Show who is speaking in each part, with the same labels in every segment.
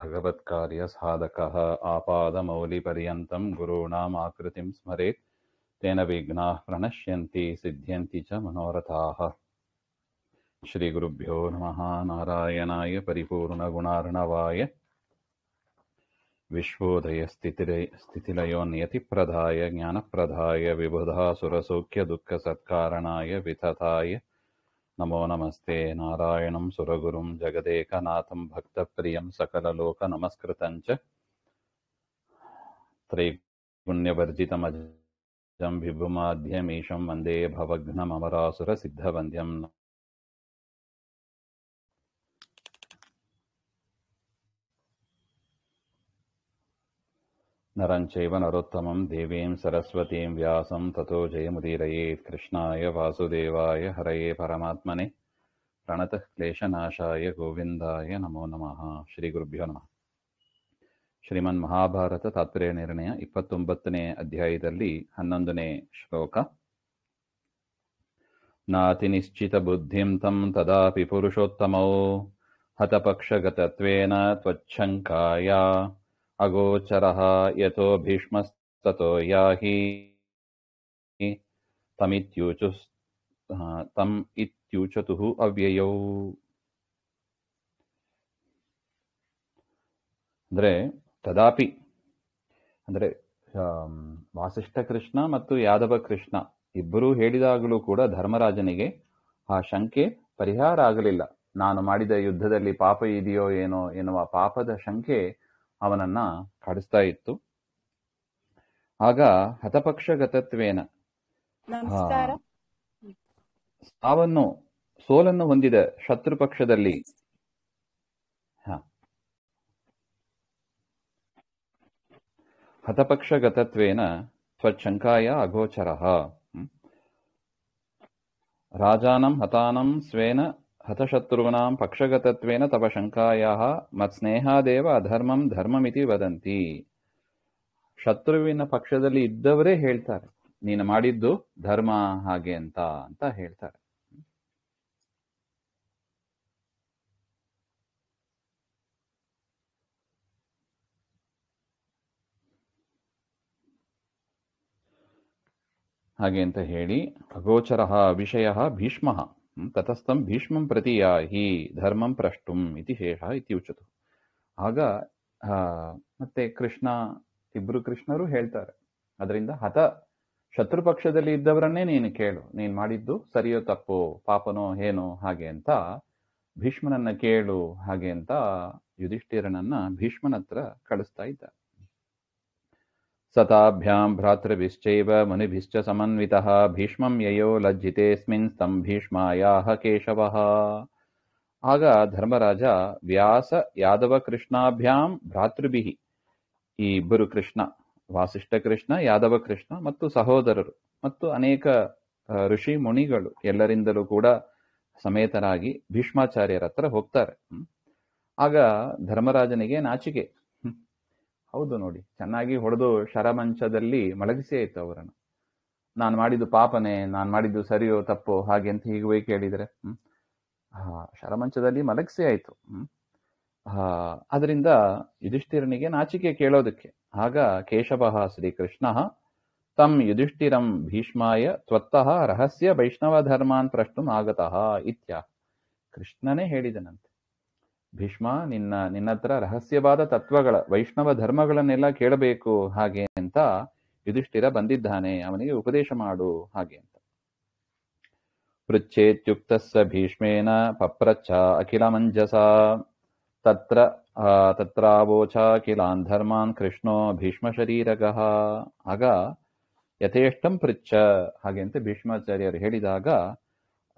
Speaker 1: भगवत्कार्यसाधकः आपादमौलिपर्यन्तं गुरूणाम् आकृतिं स्मरेत् तेन विघ्नाः प्रणश्यन्ति सिद्ध्यन्ति च मनोरथाः। श्रीगुरुभ्यो नमः। नारायणाय परिपूर्णगुणार्णवाय विश्वोदयस्थितिलयोन्यतिप्रदाय ज्ञानप्रदाय विबुधासुरसौख्यदुःखसत्कारणाय वितताय नमो नमस्ते। नारायणं सुरगुरुं जगदेकनाथं भक्तप्रियं सकललोकनमस्कृतं च त्रैगुण्यवर्जितमजं विभुमाद्यमीशं वन्दे भवघ्नममरासुरसिद्धवन्द्यं। नरं चैव नरोत्तमं देवीं सरस्वतीं व्यासं ततो जयमुदीरयेत्। कृष्णाय वासुदेवाय हरये परमात्मने प्रणतः क्लेशनाशाय गोविन्दाय नमो नमः। श्रीगुरुभ्यो नमः। ಶ್ರೀಮನ್ ಮಹಾಭಾರತ ತಾತ್ಪರ್ಯ ನಿರ್ಣಯ 29ನೇ ಅಧ್ಯಾಯದಲ್ಲಿ 11ನೇ ಶ್ಲೋಕ. ನಾತಿ ನಿಶ್ಚಿತ ಬುದ್ಧಿಂ ತಂ ತದಾಪಿ ಪುರುಷೋತ್ತಮೋ ಹತಪಕ್ಷಗತತ್ವೇನ ತ್ವಚ್ಛಂಕಾಯ ಅಗೋಚರಃ ಯತೋ ಭೀಷ್ಮಸ್ತತೋ ಯಾಹಿ ತಂ ಇತ್ಯೂಚತುಃ ಅವ್ಯಯೌ. ಅಂದರೆ ತದಾಪಿ ಅಂದರೆ ವಾಸಿಷ್ಠ ಕೃಷ್ಣ ಮತ್ತು ಯಾದವ ಕೃಷ್ಣ ಇಬ್ಬರೂ ಹೇಳಿದಾಗಲೂ ಕೂಡ ಧರ್ಮರಾಜನಿಗೆ ಆ ಶಂಕೆ ಪರಿಹಾರ ಆಗಲಿಲ್ಲ. ನಾನು ಮಾಡಿದ ಯುದ್ಧದಲ್ಲಿ ಪಾಪ ಇದೆಯೋ ಏನೋ ಎನ್ನುವ ಪಾಪದ ಶಂಕೆ ಅವನನ್ನ ಕಾಡಿಸ್ತಾ ಇತ್ತು. ಆಗ ಹತಪಕ್ಷಗತತ್ವೇನ ಸೋಲನ್ನು ಹೊಂದಿದ ಶತ್ರು ಪಕ್ಷದಲ್ಲಿ ಹತಪಕ್ಷಗತತ್ವೇನ ತ್ವಚ್ಛಂಕಾಯ ಅಗೋಚರಃ. ರಾಜಾನಂ ಹತಾನಂ ಸ್ವೇನ ಹತಶತ್ರುನಾಂ ಪಕ್ಷಗತತ್ವೇನ ತವ ಶಂಕಾಯಾಃ ಮತ್ಸ್ನೇಹಾದೇವ ಅಧರ್ಮಂ ಧರ್ಮಮಿತಿ ವದಂತಿ. ಶತ್ರುವಿನ ಪಕ್ಷದಲ್ಲಿ ಇದ್ದವರೇ ಹೇಳ್ತಾರೆ ನೀನು ಮಾಡಿದ್ದು ಧರ್ಮ ಹಾಗೆ ಅಂತ ಹೇಳ್ತಾರೆ. ಹಾಗೆ ಅಂತ ಹೇಳಿ ಅಗೋಚರ ವಿಷಯ ಭೀಷ್ಮ ತತಸ್ಥಂ ಭೀಷ್ಮಂ ಪ್ರತಿ ಯಾಹಿ ಧರ್ಮಂ ಪ್ರಷ್ಟುಂ ಇತಿ ಶೇಷ ಇತ್ಯುಚ್ಯತು. ಆಗ ಮತ್ತೆ ಕೃಷ್ಣ ಇಬ್ರು ಕೃಷ್ಣರು ಹೇಳ್ತಾರೆ ಅದರಿಂದ ಶತ್ರು ಪಕ್ಷದಲ್ಲಿ ಇದ್ದವರನ್ನೇ ನೀನು ಕೇಳು, ನೀನು ಮಾಡಿದ್ದು ಸರಿಯೋ ತಪ್ಪೋ ಪಾಪನೋ ಏನೋ ಹಾಗೆ ಅಂತ ಭೀಷ್ಮನನ್ನ ಕೇಳು ಹಾಗೆ ಅಂತ ಯುಧಿಷ್ಠಿರನನ್ನ ಭೀಷ್ಮನ ಹತ್ರ ಕಳಿಸ್ತಾ ಇದ್ದ. ಸತಾಭ್ಯಾಂ ಭ್ರಾತೃಭಿಶ್ಚೈವ ಮುನಿಭಿಶ್ಚ ಸಮನ್ವಿತಃ ಭೀಷ್ಮಂ ಯಯೋ ಲಜ್ಜಿತೇಸ್ಮಿನ್ ಸ್ತಂ ಭೀಷ್ಮಾಯಾಹ ಕೇಶವಃ. ಆಗ ಧರ್ಮರಾಜ ವ್ಯಾಸ ಯಾದವ ಕೃಷ್ಣಾಭ್ಯಾಂ ಭ್ರಾತೃಭಿಹಿ, ಈ ಇಬ್ಬರು ಕೃಷ್ಣ ವಾಸಿಷ್ಠ ಕೃಷ್ಣ ಯಾದವ ಕೃಷ್ಣ ಮತ್ತು ಸಹೋದರರು ಮತ್ತು ಅನೇಕ ಋಷಿ ಮುನಿಗಳು ಎಲ್ಲರಿಂದಲೂ ಕೂಡ ಸಮೇತರಾಗಿ ಭೀಷ್ಮಾಚಾರ್ಯರ ಹತ್ರ ಹೋಗ್ತಾರೆ. ಆಗ ಧರ್ಮರಾಜನಿಗೆ ನಾಚಿಕೆ. ಹೌದು ನೋಡಿ, ಚೆನ್ನಾಗಿ ಹೊಡೆದು ಶರಮಂಚದಲ್ಲಿ ಮಲಗಿಸಿ ಆಯ್ತು ಅವರನ್ನು. ನಾನು ಮಾಡಿದ್ದು ಪಾಪನೇ, ನಾನು ಮಾಡಿದ್ದು ಸರಿಯೋ ತಪ್ಪೋ ಹಾಗೆ ಅಂತ ಹೀಗೆ ಹೋಗಿ ಕೇಳಿದರೆ ಶರಮಂಚದಲ್ಲಿ ಮಲಗಿಸಿ ಆಯ್ತು. ಅದರಿಂದ ಯುಧಿಷ್ಠಿರನಿಗೆ ನಾಚಿಕೆ ಕೇಳೋದಕ್ಕೆ. ಆಗ ಕೇಶವ ಶ್ರೀಕೃಷ್ಣ ತಂ ಯುಧಿಷ್ಠಿರಂ ಭೀಷ್ಮಾಯ ತ್ವತ್ತಃ ರಹಸ್ಯ ವೈಷ್ಣವ ಧರ್ಮಾನ್ ಪ್ರಷ್ಟುಂ ಆಗತಃ ಇತ್ಯಾ. ಕೃಷ್ಣನೇ ಹೇಳಿದನಂತೆ, ಭೀಷ್ಮ ನಿನ್ನ ಹತ್ರ ರಹಸ್ಯವಾದ ತತ್ವಗಳ ವೈಷ್ಣವ ಧರ್ಮಗಳನ್ನೆಲ್ಲ ಕೇಳಬೇಕು ಹಾಗೆ ಅಂತ ಯುಧಿಷ್ಠಿರ ಬಂದಿದ್ದಾನೆ, ಅವನಿಗೆ ಉಪದೇಶ ಮಾಡು ಹಾಗೆ ಅಂತ. ಪೃಚ್ಛೇತ್ಯುಕ್ತಸ್ಸ ಭೀಷ್ಮೇನ ಪಪ್ರಚ್ಛ ಅಖಿಲ ಮಂಜಸ ತತ್ರಾವೋಚ ಕಿಲಾನ್ ಧರ್ಮಾನ್ ಕೃಷ್ಣೋ ಭೀಷ್ಮ ಶರೀರಗಃ. ಆಗ ಯಥೇಷ್ಟಂ ಪೃಚ್ಛ ಹಾಗೆ ಅಂತ ಭೀಷ್ಮಾಚಾರ್ಯರು ಹೇಳಿದಾಗ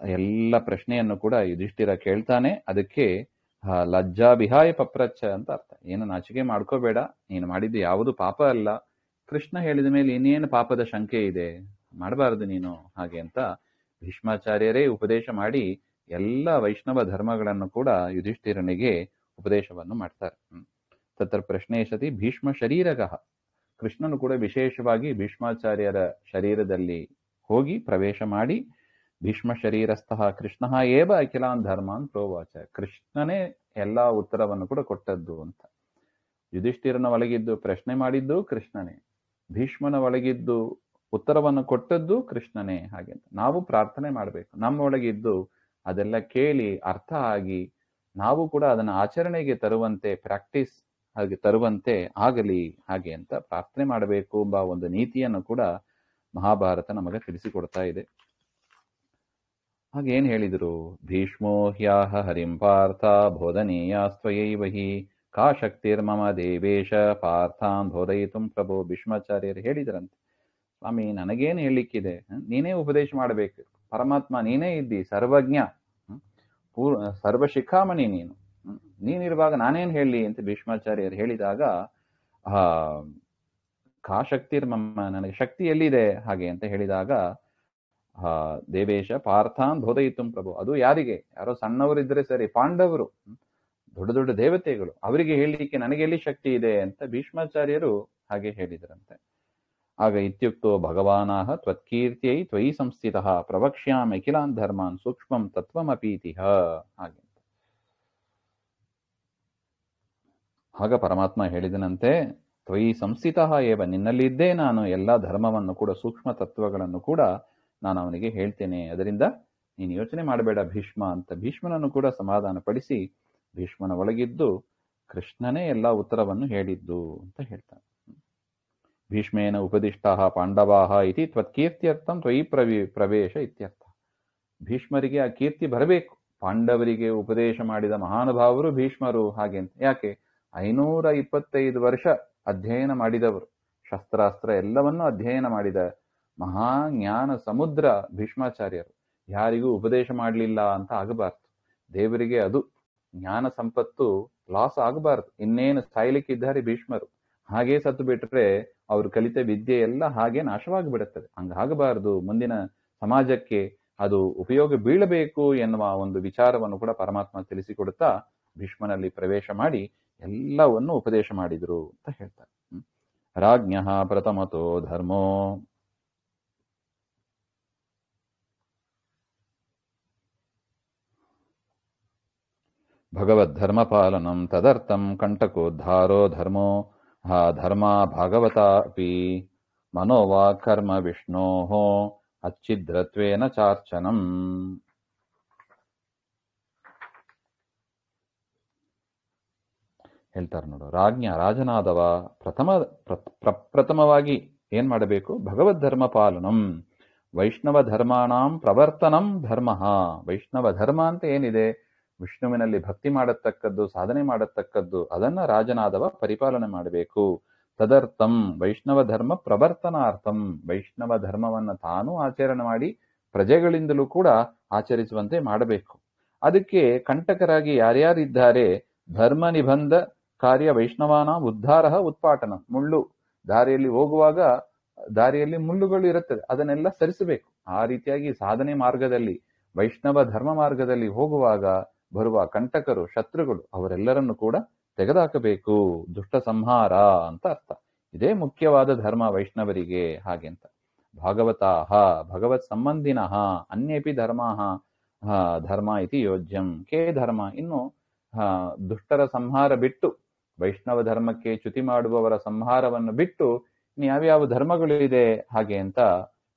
Speaker 1: ಎಲ್ಲ ಪ್ರಶ್ನೆಯನ್ನು ಕೂಡ ಯುಧಿಷ್ಠಿರ ಕೇಳ್ತಾನೆ. ಅದಕ್ಕೆ ಲಜ್ಜಾ ಬಿಹಾಯ ಪಪ್ರಚ್ಛ ಅಂತ ಅರ್ಥ. ಏನು ನಾಚಿಕೆ ಮಾಡ್ಕೋಬೇಡ, ನೀನು ಮಾಡಿದ್ದು ಯಾವುದು ಪಾಪ ಅಲ್ಲ, ಕೃಷ್ಣ ಹೇಳಿದ ಮೇಲೆ ಇನ್ನೇನು ಪಾಪದ ಶಂಕೆ ಇದೆ, ಮಾಡಬಾರದು ನೀನು ಹಾಗೆ ಅಂತ ಭೀಷ್ಮಾಚಾರ್ಯರೇ ಉಪದೇಶ ಮಾಡಿ ಎಲ್ಲ ವೈಷ್ಣವ ಧರ್ಮಗಳನ್ನು ಕೂಡ ಯುಧಿಷ್ಠಿರನಿಗೆ ಉಪದೇಶವನ್ನು ಮಾಡ್ತಾರೆ. ತತ್ರ ಪ್ರಶ್ನೆ ಸತಿ ಭೀಷ್ಮ ಶರೀರಗಃ, ಕೃಷ್ಣನು ಕೂಡ ವಿಶೇಷವಾಗಿ ಭೀಷ್ಮಾಚಾರ್ಯರ ಶರೀರದಲ್ಲಿ ಹೋಗಿ ಪ್ರವೇಶ ಮಾಡಿ ಭೀಷ್ಮ ಶರೀರಸ್ಥಃ ಕೃಷ್ಣ ಏವ ಅಖಿಲಾನ್ ಧರ್ಮಾನ್ ಪ್ರೋವಾಚ, ಕೃಷ್ಣನೇ ಎಲ್ಲಾ ಉತ್ತರವನ್ನು ಕೂಡ ಕೊಟ್ಟದ್ದು ಅಂತ. ಯುಧಿಷ್ಠಿರನ ಒಳಗಿದ್ದು ಪ್ರಶ್ನೆ ಮಾಡಿದ್ದು ಕೃಷ್ಣನೇ, ಭೀಷ್ಮನ ಒಳಗಿದ್ದು ಉತ್ತರವನ್ನು ಕೊಟ್ಟದ್ದು ಕೃಷ್ಣನೇ. ಹಾಗೆ ನಾವು ಪ್ರಾರ್ಥನೆ ಮಾಡಬೇಕು, ನಮ್ಮ ಒಳಗಿದ್ದು ಅದೆಲ್ಲ ಕೇಳಿ ಅರ್ಥ ಆಗಿ ನಾವು ಕೂಡ ಅದನ್ನು ಆಚರಣೆಗೆ ತರುವಂತೆ, ಪ್ರಾಕ್ಟೀಸ್ ಹಾಗೆ ತರುವಂತೆ ಆಗಲಿ ಹಾಗೆ ಅಂತ ಪ್ರಾರ್ಥನೆ ಮಾಡಬೇಕು ಎಂಬ ಒಂದು ನೀತಿಯನ್ನು ಕೂಡ ಮಹಾಭಾರತ ನಮಗೆ ತಿಳಿಸಿಕೊಡ್ತಾ ಇದೆ. ಹಾಗೇನ್ ಹೇಳಿದ್ರು? ಭೀಷ್ಮೋ ಹ್ಯಾಹ ಹರಿಂ ಪಾರ್ಥ ಬೋಧನೀಯಾಸ್ತ್ವಯೈವ ಹಿ ಕಾ ಶಕ್ತಿರ್ಮಮ ದೇವೇಶ ಪಾರ್ಥಾನ್ ಬೋಧಯಿತುಂ ಪ್ರಭೋ. ಭೀಷ್ಮಾಚಾರ್ಯರು ಹೇಳಿದ್ರಂತೆ, ಸ್ವಾಮಿ ನನಗೇನು ಹೇಳಲಿಕ್ಕಿದೆ, ನೀನೇ ಉಪದೇಶ ಮಾಡಬೇಕು, ಪರಮಾತ್ಮ ನೀನೇ ಇದ್ದಿ, ಸರ್ವಜ್ಞ, ಸರ್ವಶಿಖಾಮಣಿ ನೀನು, ನೀನಿರುವಾಗ ನಾನೇನು ಹೇಳಲಿ ಅಂತ ಭೀಷ್ಮಾಚಾರ್ಯರು ಹೇಳಿದಾಗ, ಕಾ ಶಕ್ತಿರ್ಮಮ, ನನಗೆ ಶಕ್ತಿ ಎಲ್ಲಿದೆ ಹಾಗೆ ಅಂತ ಹೇಳಿದಾಗ, ದೇವೇಶ ಪಾರ್ಥಾನ್ ಬೋಧಯಿತುಂ ಪ್ರಭು, ಅದು ಯಾರಿಗೆ? ಯಾರೋ ಸಣ್ಣವರಿದ್ರೆ ಸರಿ, ಪಾಂಡವರು ದೊಡ್ಡ ದೊಡ್ಡ ದೇವತೆಗಳು, ಅವರಿಗೆ ಹೇಳಲಿಕ್ಕೆ ನನಗೆ ಎಲ್ಲಿ ಶಕ್ತಿ ಇದೆ ಅಂತ ಭೀಷ್ಮಾಚಾರ್ಯರು ಹಾಗೆ ಹೇಳಿದ್ರಂತೆ. ಆಗ ಇತ್ಯುಕ್ತೋ ಭಗವಾನಾಹ ತ್ವತ್ಕೀರ್ತಿಯೈ ತ್ವಯಿ ಸಂಸ್ಥಿತಃ ಪ್ರವಕ್ಷ್ಯಾಮಿ ಅಖಿಲಾನ್ ಧರ್ಮಾನ್ ಸೂಕ್ಷ್ಮಂ ತತ್ವಮಪೀತಿಹ. ಹಾಗೆ ಆಗ ಪರಮಾತ್ಮ ಹೇಳಿದನಂತೆ, ತ್ವಯಿ ಸಂಸ್ಥಿತಃ ಏವ, ನಿನ್ನಲ್ಲಿದ್ದೇ ನಾನು ಎಲ್ಲ ಧರ್ಮವನ್ನು ಕೂಡ, ಸೂಕ್ಷ್ಮ ತತ್ವಗಳನ್ನು ಕೂಡ ನಾನು ಅವನಿಗೆ ಹೇಳ್ತೇನೆ, ಅದರಿಂದ ನೀನು ಯೋಚನೆ ಮಾಡಬೇಡ ಭೀಷ್ಮ ಅಂತ ಭೀಷ್ಮನನ್ನು ಕೂಡ ಸಮಾಧಾನ ಪಡಿಸಿ, ಭೀಷ್ಮನ ಒಳಗಿದ್ದು ಕೃಷ್ಣನೇ ಎಲ್ಲ ಉತ್ತರವನ್ನು ಹೇಳಿದ್ದು ಅಂತ ಹೇಳ್ತಾನೆ. ಭೀಷ್ಮೇನ ಉಪದಿಷ್ಟಃ ಪಾಂಡವಾಹ ಇತಿ ತ್ವತ್ಕೀರ್ತ್ಯರ್ಥಂ ತ್ವಯಿ ಪ್ರವೇಶ ಇತ್ಯರ್ಥ. ಭೀಷ್ಮರಿಗೆ ಆ ಕೀರ್ತಿ ಬರಬೇಕು, ಪಾಂಡವರಿಗೆ ಉಪದೇಶ ಮಾಡಿದ ಮಹಾನುಭಾವರು ಭೀಷ್ಮರು ಹಾಗೆ ಅಂತ. ಯಾಕೆ? 525 ವರ್ಷ ಅಧ್ಯಯನ ಮಾಡಿದವರು, ಶಸ್ತ್ರಾಸ್ತ್ರ ಎಲ್ಲವನ್ನೂ ಅಧ್ಯಯನ ಮಾಡಿದ ಮಹಾಜ್ಞಾನ ಸಮುದ್ರ ಭೀಷ್ಮಾಚಾರ್ಯರು. ಯಾರಿಗೂ ಉಪದೇಶ ಮಾಡಲಿಲ್ಲ ಅಂತ ಆಗಬಾರ್ದು. ದೇವರಿಗೆ ಅದು ಜ್ಞಾನ ಸಂಪತ್ತು ಲಾಸ್ ಆಗಬಾರ್ದು. ಇನ್ನೇನು ಸಾಯ್ಲಿಕ್ಕಿದ್ದಾರೆ ಭೀಷ್ಮರು, ಹಾಗೇ ಸತ್ತು ಬಿಟ್ರೆ ಅವರು ಕಲಿತ ವಿದ್ಯೆ ಎಲ್ಲ ಹಾಗೆ ನಾಶವಾಗಿಬಿಡುತ್ತದೆ. ಹಂಗಾಗಬಾರ್ದು, ಮುಂದಿನ ಸಮಾಜಕ್ಕೆ ಅದು ಉಪಯೋಗ ಬೀಳಬೇಕು ಎನ್ನುವ ಒಂದು ವಿಚಾರವನ್ನು ಕೂಡ ಪರಮಾತ್ಮ ತಿಳಿಸಿಕೊಡುತ್ತಾ ಭೀಷ್ಮನಲ್ಲಿ ಪ್ರವೇಶ ಮಾಡಿ ಎಲ್ಲವನ್ನು ಉಪದೇಶ ಮಾಡಿದ್ರು ಅಂತ ಹೇಳ್ತಾರೆ. ರಾಜ್ಞಃ ಪ್ರಥಮತೋ ಧರ್ಮೋ ಭಗವದ್ಧರ್ಮಪಾಲನಂ ತದರ್ಥಂ ಕಂಟಕೋದ್ಧಾರೋ ಧರ್ಮೋ ಧರ್ಮ ಭಾಗವತಾಪಿ ಮನೋವಾ ಕರ್ಮ ವಿಷ್ಣೋಃ ಅಚ್ಛಿದ್ರತ್ವೇನ ಚಾರ್ಚನಂ. ಹೇಳ್ತಾರೆ ನೋಡು, ರಾಜನಾದವ ಪ್ರಥಮವಾಗಿ ಏನ್ ಮಾಡಬೇಕು? ಭಗವದ್ಧರ್ಮ ಪಾಲನಂ, ವೈಷ್ಣವ ಧರ್ಮಾಣಾಂ ಪ್ರವರ್ತನಂ ಧರ್ಮ. ವೈಷ್ಣವ ಧರ್ಮ ಅಂತ ಏನಿದೆ, ವಿಷ್ಣುವಿನಲ್ಲಿ ಭಕ್ತಿ ಮಾಡತಕ್ಕದ್ದು, ಸಾಧನೆ ಮಾಡತಕ್ಕದ್ದು, ಅದನ್ನ ರಾಜನಾದವ ಪರಿಪಾಲನೆ ಮಾಡಬೇಕು. ತದರ್ಥಂ ವೈಷ್ಣವ ಧರ್ಮ ಪ್ರವರ್ತನಾರ್ಥಂ, ವೈಷ್ಣವ ಧರ್ಮವನ್ನ ತಾನೂ ಆಚರಣೆ ಮಾಡಿ ಪ್ರಜೆಗಳಿಂದಲೂ ಕೂಡ ಆಚರಿಸುವಂತೆ ಮಾಡಬೇಕು. ಅದಕ್ಕೆ ಕಂಟಕರಾಗಿ ಯಾರ್ಯಾರಿದ್ದಾರೆ? ಧರ್ಮ ನಿಬಂಧ ಕಾರ್ಯ ವೈಷ್ಣವಾನ ಉದ್ಧಾರ ಉತ್ಪಾಟನ. ಮುಳ್ಳು ದಾರಿಯಲ್ಲಿ ಹೋಗುವಾಗ ದಾರಿಯಲ್ಲಿ ಮುಳ್ಳುಗಳು ಇರುತ್ತದೆ, ಅದನ್ನೆಲ್ಲ ಸರಿಸಬೇಕು. ಆ ರೀತಿಯಾಗಿ ಸಾಧನೆ ಮಾರ್ಗದಲ್ಲಿ, ವೈಷ್ಣವ ಧರ್ಮ ಮಾರ್ಗದಲ್ಲಿ ಹೋಗುವಾಗ ಬರುವ ಕಂಟಕರು, ಶತ್ರುಗಳು, ಅವರೆಲ್ಲರನ್ನು ಕೂಡ ತೆಗೆದುಹಾಕಬೇಕು. ದುಷ್ಟ ಸಂಹಾರ ಅಂತ ಅರ್ಥ. ಇದೇ ಮುಖ್ಯವಾದ ಧರ್ಮ ವೈಷ್ಣವರಿಗೆ. ಹಾಗೆಂತ ಭಾಗವತಾಹ ಭಗವತ್ ಸಂಬಂಧಿನಃ ಅನ್ಯಪಿ ಧರ್ಮಾಹ ಧರ್ಮ ಇತಿ ಯೋಜ್ಯಂ. ಕೇ ಧರ್ಮ, ಇನ್ನು ದುಷ್ಟರ ಸಂಹಾರ ಬಿಟ್ಟು, ವೈಷ್ಣವ ಧರ್ಮಕ್ಕೆ ಚ್ಯುತಿ ಮಾಡುವವರ ಸಂಹಾರವನ್ನು ಬಿಟ್ಟು ಇನ್ನು ಯಾವ್ಯಾವ ಧರ್ಮಗಳು ಇದೆ ಹಾಗೆ ಅಂತ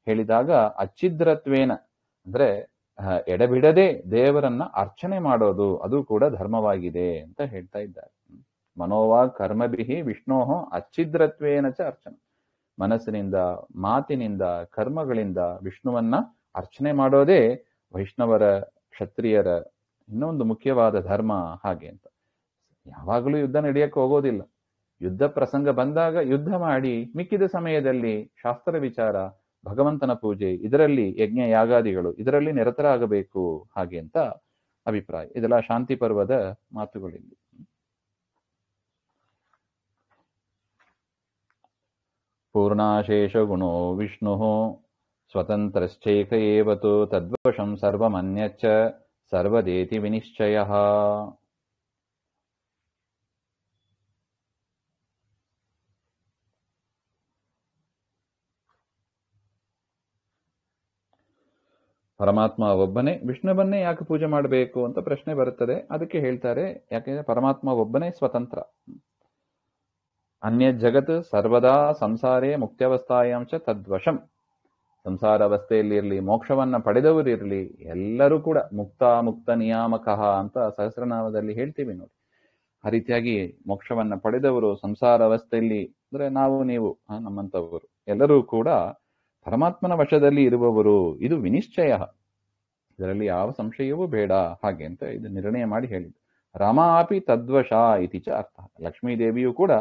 Speaker 1: ಹೇಳಿದಾಗ, ಅಚ್ಛಿದ್ರತ್ವೇನ ಅಂದ್ರೆ ಎಡಬಿಡದೆ ದೇವರನ್ನ ಅರ್ಚನೆ ಮಾಡೋದು, ಅದು ಕೂಡ ಧರ್ಮವಾಗಿದೆ ಅಂತ ಹೇಳ್ತಾ ಇದ್ದಾರೆ. ಮನೋವಾ ಕರ್ಮಭಿಹಿ ವಿಷ್ಣೋಃ ಅಚ್ಛಿದ್ರತ್ವೇನ ಚ ಅರ್ಚನೆ. ಮನಸ್ಸಿನಿಂದ, ಮಾತಿನಿಂದ, ಕರ್ಮಗಳಿಂದ ವಿಷ್ಣುವನ್ನ ಅರ್ಚನೆ ಮಾಡೋದೇ ವೈಷ್ಣವರ, ಕ್ಷತ್ರಿಯರ ಇನ್ನೊಂದು ಮುಖ್ಯವಾದ ಧರ್ಮ. ಹಾಗೆ ಅಂತ ಯಾವಾಗಲೂ ಯುದ್ಧ ನಡೆಯಕ್ಕೆ ಹೋಗೋದಿಲ್ಲ. ಯುದ್ಧ ಪ್ರಸಂಗ ಬಂದಾಗ ಯುದ್ಧ ಮಾಡಿ, ಮಿಕ್ಕಿದ ಸಮಯದಲ್ಲಿ ಶಾಸ್ತ್ರ ವಿಚಾರ, ಭಗವಂತನ ಪೂಜೆ, ಇದರಲ್ಲಿ ಯಜ್ಞ ಯಾಗಾದಿಗಳು, ಇದರಲ್ಲಿ ನಿರತರಾಗಬೇಕು ಹಾಗೆ ಅಂತ ಅಭಿಪ್ರಾಯ. ಇದೆಲ್ಲ ಶಾಂತಿ ಪರ್ವದ ಮಾತುಗಳಿಲ್ಲಿ. ಪೂರ್ಣಾಶೇಷ ಗುಣೋ ವಿಷ್ಣು ಸ್ವತಂತ್ರಶ್ಚೈಕ ಏವತು ತದ್ವಶಂ ಸರ್ವಮನ್ಯಚ್ಚ ಸರ್ವದೇತಿ ವಿನಿಶ್ಚಯಃ. ಪರಮಾತ್ಮ ಒಬ್ಬನೇ, ವಿಷ್ಣುವನ್ನೇ ಯಾಕೆ ಪೂಜೆ ಮಾಡಬೇಕು ಅಂತ ಪ್ರಶ್ನೆ ಬರುತ್ತದೆ. ಅದಕ್ಕೆ ಹೇಳ್ತಾರೆ, ಯಾಕೆಂದ್ರೆ ಪರಮಾತ್ಮ ಒಬ್ಬನೇ ಸ್ವತಂತ್ರ. ಅನ್ಯ ಜಗತ್ ಸರ್ವದಾ ಸಂಸಾರೇ ಮುಕ್ತ್ಯವಸ್ಥಾಯಾಂಶ ತದ್ವಶಂ. ಸಂಸಾರ ಅವಸ್ಥೆಯಲ್ಲಿ ಇರಲಿ, ಮೋಕ್ಷವನ್ನ ಪಡೆದವರಿರಲಿ, ಎಲ್ಲರೂ ಕೂಡ ಮುಕ್ತ ನಿಯಾಮಕಃ ಅಂತ ಸಹಸ್ರನಾಮದಲ್ಲಿ ಹೇಳ್ತೀವಿ ನೋಡಿ. ಆ ರೀತಿಯಾಗಿ ಮೋಕ್ಷವನ್ನ ಪಡೆದವರು ಸಂಸಾರ ಅವಸ್ಥೆಯಲ್ಲಿ ಅಂದ್ರೆ ನಾವು ನೀವು ನಮ್ಮಂತವರು ಎಲ್ಲರೂ ಕೂಡ ಪರಮಾತ್ಮನ ವಶದಲ್ಲಿ ಇರುವವರು. ಇದು ವಿನಿಶ್ಚಯ, ಇದರಲ್ಲಿ ಯಾವ ಸಂಶಯವೂ ಬೇಡ. ಹಾಗೆ ಅಂತ ಇದು ನಿರ್ಣಯ ಮಾಡಿ ಹೇಳಿದ್ದು. ರಾಮಾಪಿ ತದ್ವಶ ಇತಿ ಚ ಅರ್ಥ. ಲಕ್ಷ್ಮೀದೇವಿಯು ಕೂಡ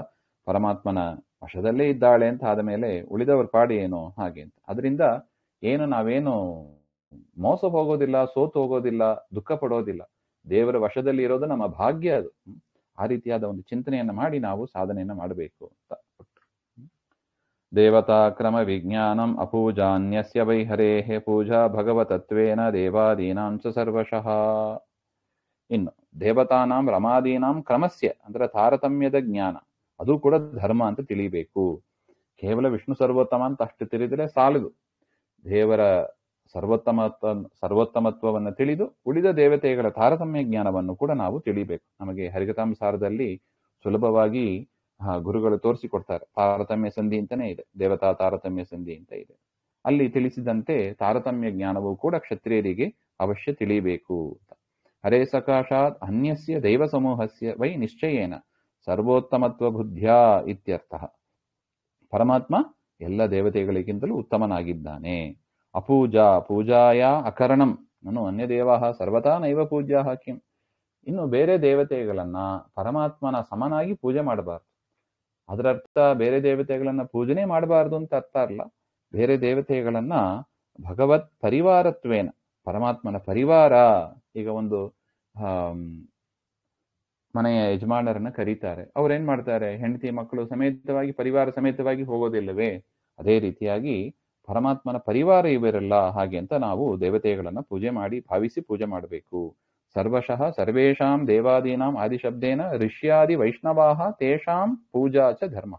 Speaker 1: ಪರಮಾತ್ಮನ ವಶದಲ್ಲೇ ಇದ್ದಾಳೆ ಅಂತ ಆದ ಮೇಲೆ ಉಳಿದವರ ಪಾಡಿ ಏನು ಹಾಗೆ ಅಂತ. ಅದರಿಂದ ನಾವೇನು ಮೋಸ ಹೋಗೋದಿಲ್ಲ, ಸೋತು ಹೋಗೋದಿಲ್ಲ, ದುಃಖ ಪಡೋದಿಲ್ಲ. ದೇವರ ವಶದಲ್ಲಿ ಇರೋದು ನಮ್ಮ ಭಾಗ್ಯ. ಅದು ಆ ರೀತಿಯಾದ ಒಂದು ಚಿಂತನೆಯನ್ನ ಮಾಡಿ ನಾವು ಸಾಧನೆಯನ್ನ ಮಾಡಬೇಕು ಅಂತ. ದೇವತಾ ಕ್ರಮ ವಿಜ್ಞಾನಂ ಅಪೂಜಾನ್ಯಸ್ಯ ವೈ ಹರೇಃ ಪೂಜಾ ಭಗವತತ್ವೇನ ದೇವಾದೀನಾಂ ಚ ಸರ್ವಶಃ. ಇನ್ನು ದೇವತಾನಾಂ ರಮಾದೀನಾಂ ಕ್ರಮಸ್ಯ ಅಂದ್ರೆ ತಾರತಮ್ಯದ ಜ್ಞಾನ, ಅದು ಕೂಡ ಧರ್ಮ ಅಂತ ತಿಳಿಬೇಕು. ಕೇವಲ ವಿಷ್ಣು ಸರ್ವೋತ್ತಮ ಅಂತ ಅಷ್ಟು ತಿಳಿದರೆ ಸಾಲದು. ದೇವರ ಸರ್ವೋತ್ತಮತ್ವವನ್ನು ತಿಳಿದು ಉಳಿದ ದೇವತೆಗಳ ತಾರತಮ್ಯ ಜ್ಞಾನವನ್ನು ಕೂಡ ನಾವು ತಿಳಿಬೇಕು. ನಮಗೆ ಹರಿಕಥಾಂಸಾರದಲ್ಲಿ ಸುಲಭವಾಗಿ ಗುರುಗಳು ತೋರಿಸಿಕೊಡ್ತಾರೆ. ತಾರತಮ್ಯ ಸಂಧಿ ಅಂತಾನೆ ಇದೆ, ದೇವತಾ ತಾರತಮ್ಯ ಸಂಧಿ ಅಂತ ಇದೆ. ಅಲ್ಲಿ ತಿಳಿಸಿದಂತೆ ತಾರತಮ್ಯ ಜ್ಞಾನವೂ ಕೂಡ ಕ್ಷತ್ರಿಯರಿಗೆ ಅವಶ್ಯ ತಿಳಿಬೇಕು ಅಂತ. ಹರೇ ಸಕಾಶಾತ್ ಅನ್ಯಸ್ಯ ದೈವ ಸಮೂಹಸ್ಯ ವೈ ನಿಶ್ಚಯೇನ ಸರ್ವೋತ್ತಮತ್ವ ಬುದ್ಧ್ಯಾ ಇತ್ಯರ್ಥ. ಪರಮಾತ್ಮ ಎಲ್ಲ ದೇವತೆಗಳಿಗಿಂತಲೂ ಉತ್ತಮನಾಗಿದ್ದಾನೆ. ಅಪೂಜಾ ಪೂಜಾಯ ಅಕರಣಂ ನಾನು ಅನ್ಯ ದೇವಾಹ ಸರ್ವತಾ ನೈವ ಪೂಜ್ಯಾಹ ಕಿಂ. ಇನ್ನು ಬೇರೆ ದೇವತೆಗಳನ್ನ ಪರಮಾತ್ಮನ ಸಮನಾಗಿ ಪೂಜೆ ಮಾಡಬಾರ್ದು. ಅದರ ಅರ್ಥ ಬೇರೆ ದೇವತೆಗಳನ್ನ ಪೂಜನೆ ಮಾಡಬಾರ್ದು ಅಂತ ಅರ್ಥ ಅಲ್ಲ. ಬೇರೆ ದೇವತೆಗಳನ್ನ ಭಗವತ್ ಪರಿವಾರತ್ವೇನ, ಪರಮಾತ್ಮನ ಪರಿವಾರ. ಈಗ ಒಂದು ಮನೆಯ ಯಜಮಾನರನ್ನ ಕರೀತಾರೆ, ಅವ್ರೇನ್ ಮಾಡ್ತಾರೆ, ಹೆಂಡತಿ ಮಕ್ಕಳು ಸಮೇತವಾಗಿ ಪರಿವಾರ ಸಮೇತವಾಗಿ ಹೋಗೋದಿಲ್ಲವೇ? ಅದೇ ರೀತಿಯಾಗಿ ಪರಮಾತ್ಮನ ಪರಿವಾರ ಇವೆರಲ್ಲ. ಹಾಗೆ ಅಂತ ನಾವು ದೇವತೆಗಳನ್ನ ಪೂಜೆ ಮಾಡಿ ಭಾವಿಸಿ ಪೂಜೆ ಮಾಡಬೇಕು. ಸರ್ವಶಃ ಸರ್ವೇಷಾಂ ದೇವಾದೀನಾಂ ಆದಿಶಬ್ದೇನ ಋಷ್ಯಾದಿ ವೈಷ್ಣವಾಹ ತೇಷಾಂ ಪೂಜಾ ಚ ಧರ್ಮ.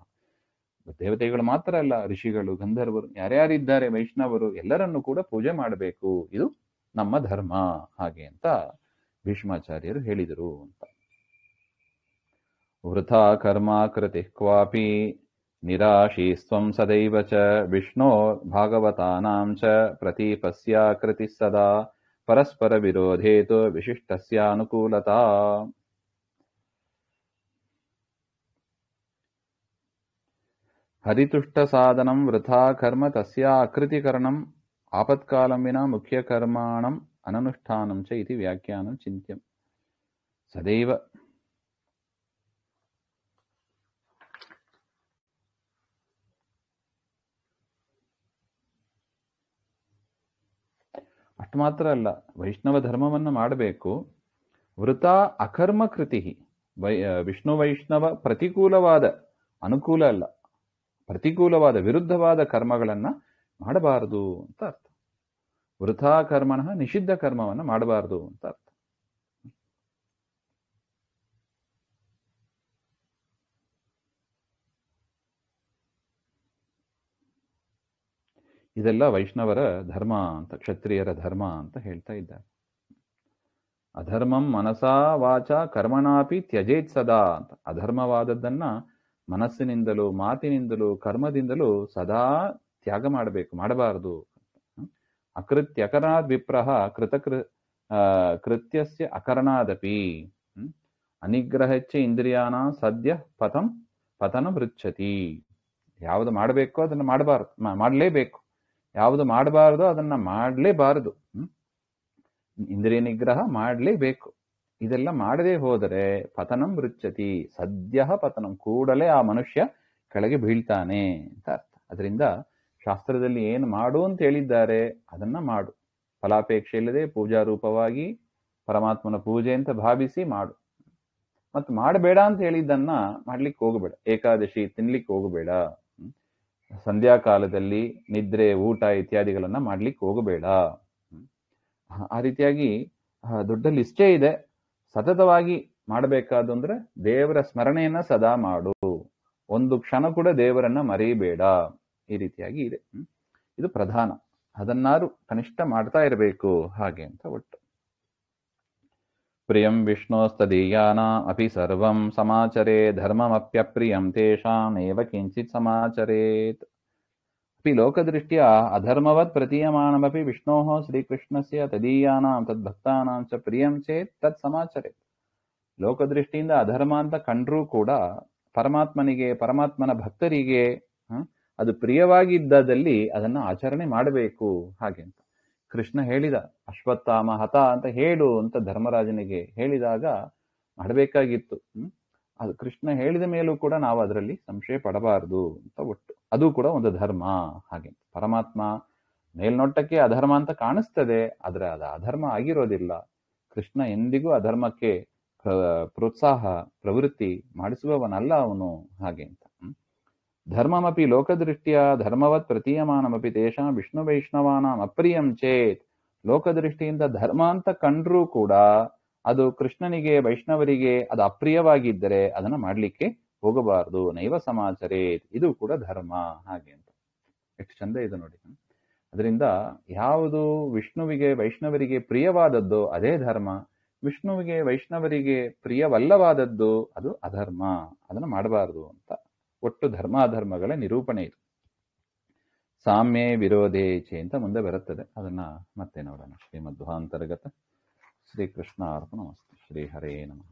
Speaker 1: ದೇವತೆಗಳು ಮಾತ್ರ ಅಲ್ಲ, ಋಷಿಗಳು, ಗಂಧರ್ವರು, ಯಾರ್ಯಾರಿದ್ದಾರೆ ವೈಷ್ಣವರು ಎಲ್ಲರನ್ನು ಕೂಡ ಪೂಜೆ ಮಾಡಬೇಕು. ಇದು ನಮ್ಮ ಧರ್ಮ. ಹಾಗೆ ಅಂತ ಭೀಷ್ಮಾಚಾರ್ಯರು ಹೇಳಿದರು ಅಂತ. ವೃಥಾ ಕರ್ಮ ಕೃತಿ ಕ್ವಾಪಿ ನಿರಾಶೀಸ್ತ್ವಂ ಸದೈವ ಚ ವಿಷ್ಣೋ ಭಾಗವತಾನಾಂ ಚ ಪ್ರತೀಪಸ್ಯ ಕೃತಿ ಸದಾ ಪರಸ್ಪರ ವಿರೋಧೇತು ವಿಶಿಷ್ಟಸ್ಯ ಅನುಕೂಲತಾ. ಹರಿತುಷ್ಟ ಸಾಧನಂ ವೃಥಾ ಕರ್ಮ ತಸ್ಯ ಅಕೃತಿಕರಣಂ ಆಪತ್ಕಾಲಂ ವಿನಾ ಮುಖ್ಯ ಕರ್ಮಾಣಂ ಅನನುಷ್ಠಾನಂ ಚ ಇತಿ ವ್ಯಾಖ್ಯಾನಂ ಚಿಂತ್ಯಂ. ಸದೈವ ಅಷ್ಟು ಮಾತ್ರ ಅಲ್ಲ, ವೈಷ್ಣವ ಧರ್ಮವನ್ನು ಮಾಡಬೇಕು. ವೃತ ಅಕರ್ಮ ಕೃತಿ, ವಿಷ್ಣು ವೈಷ್ಣವ ಪ್ರತಿಕೂಲವಾದ, ಅನುಕೂಲ ಅಲ್ಲ, ಪ್ರತಿಕೂಲವಾದ ವಿರುದ್ಧವಾದ ಕರ್ಮಗಳನ್ನ ಮಾಡಬಾರದು ಅಂತ ಅರ್ಥ. ವೃಥಾ ಕರ್ಮನಃ ನಿಷಿದ್ಧ ಕರ್ಮವನ್ನು ಮಾಡಬಾರದು ಅಂತ ಅರ್ಥ. ಇದೆಲ್ಲ ವೈಷ್ಣವರ ಧರ್ಮ ಅಂತ, ಕ್ಷತ್ರಿಯರ ಧರ್ಮ ಅಂತ ಹೇಳ್ತಾ ಇದ್ದಾರೆ. ಅಧರ್ಮಂ ಮನಸಾ ವಾಚ ಕರ್ಮಣಾಪಿ ತ್ಯಜೇತ್ ಸದಾ ಅಂತ. ಅಧರ್ಮವಾದದ್ದನ್ನ ಮನಸ್ಸಿನಿಂದಲೂ ಮಾತಿನಿಂದಲೂ ಕರ್ಮದಿಂದಲೂ ಸದಾ ತ್ಯಾಗ ಮಾಡಬೇಕು, ಮಾಡಬಾರದು. ಅಕೃತ್ಯಕರಣಾದ್ ವಿಪ್ರಹ ಕೃತ್ಯಸ್ಯ ಅಕರಣಾದಪಿ ಅನಿಗ್ರಹಚ್ಚ ಇಂದ್ರಿಯಾನ ಸದ್ಯ ಪತನ ಮೃಚ್ಛತಿ. ಯಾವುದು ಮಾಡಬೇಕು ಅದನ್ನು ಮಾಡಲೇಬೇಕು, ಯಾವುದು ಮಾಡಬಾರದು ಅದನ್ನ ಮಾಡಲೇಬಾರದು. ಇಂದ್ರಿಯ ನಿಗ್ರಹ ಮಾಡಲೇಬೇಕು. ಇದೆಲ್ಲ ಮಾಡದೇ ಹೋದರೆ ಪತನಂ ಮೃಚ್ಛತಿ, ಸದ್ಯ ಪತನಂ, ಕೂಡಲೇ ಆ ಮನುಷ್ಯ ಕೆಳಗೆ ಬೀಳ್ತಾನೆ ಅಂತ ಅರ್ಥ. ಅದರಿಂದ ಶಾಸ್ತ್ರದಲ್ಲಿ ಏನು ಮಾಡು ಅಂತ ಹೇಳಿದ್ದಾರೆ ಅದನ್ನ ಮಾಡು. ಫಲಾಪೇಕ್ಷೆ ಇಲ್ಲದೆ ಪೂಜಾರೂಪವಾಗಿ ಪರಮಾತ್ಮನ ಪೂಜೆ ಅಂತ ಭಾವಿಸಿ ಮಾಡು. ಮತ್ತು ಮಾಡಬೇಡ ಅಂತ ಹೇಳಿದ್ದನ್ನ ಮಾಡ್ಲಿಕ್ಕೆ ಹೋಗಬೇಡ. ಏಕಾದಶಿ ತಿನ್ಲಿಕ್ಕೆ ಹೋಗಬೇಡ. ಸಂಧ್ಯಾ ಕಾಲದಲ್ಲಿ ನಿದ್ರೆ, ಊಟ ಇತ್ಯಾದಿಗಳನ್ನ ಮಾಡ್ಲಿಕ್ಕೆ ಹೋಗಬೇಡ. ಆ ರೀತಿಯಾಗಿ ದೊಡ್ಡ ಲಿಸ್ಟೇ ಇದೆ. ಸತತವಾಗಿ ಮಾಡಬೇಕಾದ್ದು ಅಂದ್ರೆ ದೇವರ ಸ್ಮರಣೆಯನ್ನ ಸದಾ ಮಾಡು, ಒಂದು ಕ್ಷಣ ಕೂಡ ದೇವರನ್ನ ಮರೆಯಬೇಡ. ಈ ರೀತಿಯಾಗಿ ಇದೆ. ಇದು ಪ್ರಧಾನ. ಅದನ್ನಾರು ಕನಿಷ್ಠ ಮಾಡ್ತಾ ಇರಬೇಕು ಹಾಗೆ ಅಂತ ಒಟ್ಟು. ಪ್ರಿಯಂ ವಿಷ್ಣೋಸ್ತದೀಯಾನಾಂ ಅಪಿ ಸರ್ವಂ ಸಮಾಚರೇ ಧರ್ಮಮಪ್ಯಪ್ರಿಯಂ ತೇಷಾಮೇವ ಕಿಂಚಿತ್ ಸಮಾಚರೇತ್. ಅಪಿ ಲೋಕದೃಷ್ಟ್ಯಾ ಅಧರ್ಮವತ್ ಪ್ರತೀಯಮಾನಮಪಿ ವಿಷ್ಣೋಃ ಶ್ರೀಕೃಷ್ಣಸ್ಯ ತದೀಯಾನಾಂ ತದ್ಭಕ್ತಾನಾಂ ಚ ಪ್ರಿಯಂ ಚೇತ್ ತತ್ ಸಮಾಚರೇತ್. ಲೋಕದೃಷ್ಟಿಯಿಂದ ಅಧರ್ಮ ಅಂತ ಕಂಡ್ರೂ ಕೂಡ ಪರಮಾತ್ಮನಿಗೆ, ಪರಮಾತ್ಮನ ಭಕ್ತರಿಗೆ ಅದು ಪ್ರಿಯವಾಗಿದ್ದದಲ್ಲಿ ಅದನ್ನ ಆಚರಣೆ ಮಾಡಬೇಕು. ಹಾಗೆ ಅಂತ ಕೃಷ್ಣ ಹೇಳಿದ. ಅಶ್ವತ್ಥಾಮ ಹತ ಅಂತ ಹೇಳು ಅಂತ ಧರ್ಮರಾಜನಿಗೆ ಹೇಳಿದಾಗ ಮಾಡಬೇಕಾಗಿತ್ತು. ಅದು ಕೃಷ್ಣ ಹೇಳಿದ ಮೇಲೂ ಕೂಡ ನಾವು ಅದರಲ್ಲಿ ಸಂಶಯ ಪಡಬಾರದು ಅಂತ ಒಟ್ಟು. ಅದು ಕೂಡ ಒಂದು ಧರ್ಮ. ಹಾಗೆ ಪರಮಾತ್ಮ ಮೇಲ್ನೋಟಕ್ಕೆ ಅಧರ್ಮ ಅಂತ ಕಾಣಿಸ್ತದೆ, ಆದ್ರೆ ಅದು ಅಧರ್ಮ ಆಗಿರೋದಿಲ್ಲ. ಕೃಷ್ಣ ಎಂದಿಗೂ ಅಧರ್ಮಕ್ಕೆ ಪ್ರೋತ್ಸಾಹ ಪ್ರವೃತ್ತಿ ಮಾಡಿಸುವವನಲ್ಲ ಅವನು. ಹಾಗೆ ಅಂತ ಧರ್ಮಮಪಿ ಲೋಕದೃಷ್ಟಿಯ ಧರ್ಮವತ್ ಪ್ರತೀಯಮಾನಮಪಿ ತೇಷಾಂ ವಿಷ್ಣು ವೈಷ್ಣವಾನಾಂ ಅಪ್ರಿಯಂ ಚೇತ್. ಲೋಕದೃಷ್ಟಿಯಿಂದ ಧರ್ಮ ಅಂತ ಕಂಡ್ರೂ ಕೂಡ ಅದು ಕೃಷ್ಣನಿಗೆ, ವೈಷ್ಣವರಿಗೆ ಅದು ಅಪ್ರಿಯವಾಗಿದ್ದರೆ ಅದನ್ನ ಮಾಡ್ಲಿಕ್ಕೆ ಹೋಗಬಾರದು. ನೈವ ಸಮಾಚರೇತ್. ಇದು ಕೂಡ ಧರ್ಮ. ಹಾಗೆ ಅಂತ ಎಷ್ಟು ಚಂದ ಇದೆ ನೋಡಿ. ಅದರಿಂದ ಯಾವುದು ವಿಷ್ಣುವಿಗೆ, ವೈಷ್ಣವರಿಗೆ ಪ್ರಿಯವಾದದ್ದು ಅದೇ ಧರ್ಮ. ವಿಷ್ಣುವಿಗೆ, ವೈಷ್ಣವರಿಗೆ ಪ್ರಿಯವಲ್ಲವಾದದ್ದು ಅದು ಅಧರ್ಮ. ಅದನ್ನು ಮಾಡಬಾರದು ಅಂತ ಒಟ್ಟು ಧರ್ಮಾಧರ್ಮಗಳ ನಿರೂಪಣೆ ಇದು. ಸಾಮ್ಯೇ ವಿರೋಧೇ ಚೇ ಅಂತ ಮುಂದೆ ಬರುತ್ತದೆ. ಅದನ್ನ ಮತ್ತೆ ನೋಡೋಣ. ಶ್ರೀಮಧ್ವಾಂತರ್ಗತ. ಶ್ರೀಕೃಷ್ಣ ಅರ್ಪಣಮಸ್ತು. ಶ್ರೀ ಹರೇ ನಮಃ.